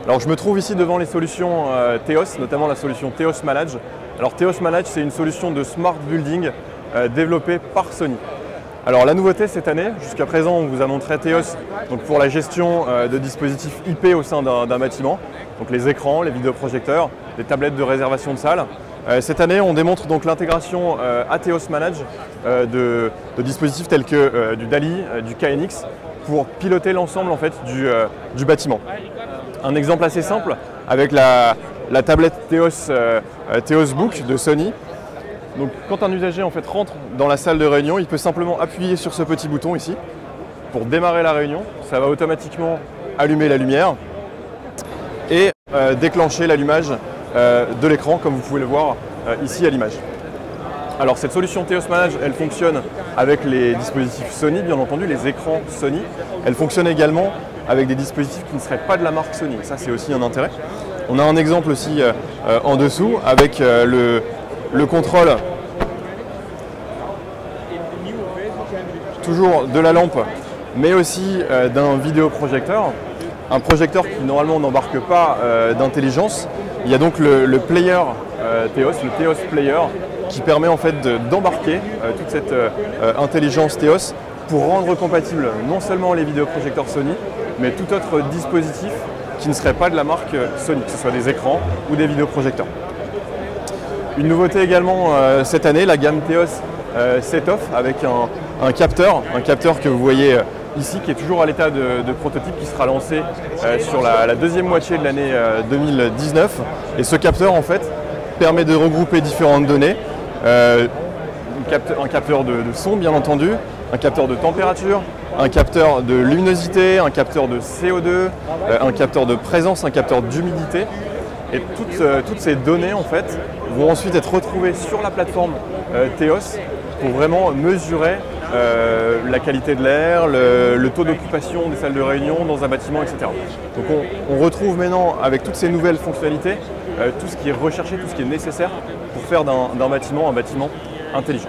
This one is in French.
Alors je me trouve ici devant les solutions Theos, notamment la solution Theos Manage. Alors Theos Manage, c'est une solution de smart building développée par Sony. Alors la nouveauté cette année, jusqu'à présent on vous a montré Theos donc pour la gestion de dispositifs IP au sein d'un bâtiment, donc les écrans, les vidéoprojecteurs, les tablettes de réservation de salle. Cette année on démontre donc l'intégration à Theos Manage de dispositifs tels que du DALI, du KNX pour piloter l'ensemble en fait du bâtiment. Un exemple assez simple avec la tablette Theos Book de Sony. Donc, quand un usager en fait, rentre dans la salle de réunion, il peut simplement appuyer sur ce petit bouton ici pour démarrer la réunion. Ça va automatiquement allumer la lumière et déclencher l'allumage de l'écran comme vous pouvez le voir ici à l'image. Alors cette solution Theos Manage, elle fonctionne avec les dispositifs Sony, bien entendu, les écrans Sony. Elle fonctionne également avec des dispositifs qui ne seraient pas de la marque Sony. Ça, c'est aussi un intérêt. On a un exemple aussi en dessous avec le contrôle toujours de la lampe, mais aussi d'un vidéoprojecteur. Un projecteur qui normalement n'embarque pas d'intelligence. Il y a donc le player Theos, le Theos Player, qui permet en fait d'embarquer toute cette intelligence Theos pour rendre compatible non seulement les vidéoprojecteurs Sony, mais tout autre dispositif qui ne serait pas de la marque Sony, que ce soit des écrans ou des vidéoprojecteurs. Une nouveauté également cette année, la gamme Theos Set-Off avec un capteur que vous voyez ici, qui est toujours à l'état de prototype, qui sera lancé sur la deuxième moitié de l'année 2019. Et ce capteur en fait permet de regrouper différentes données, un capteur de son bien entendu, un capteur de température, un capteur de luminosité, un capteur de CO2, un capteur de présence, un capteur d'humidité. Et toutes ces données en fait vont ensuite être retrouvées sur la plateforme Theos pour vraiment mesurer la qualité de l'air, le taux d'occupation des salles de réunion dans un bâtiment, etc. Donc on retrouve maintenant avec toutes ces nouvelles fonctionnalités tout ce qui est recherché, tout ce qui est nécessaire pour faire d'un bâtiment un bâtiment intelligent.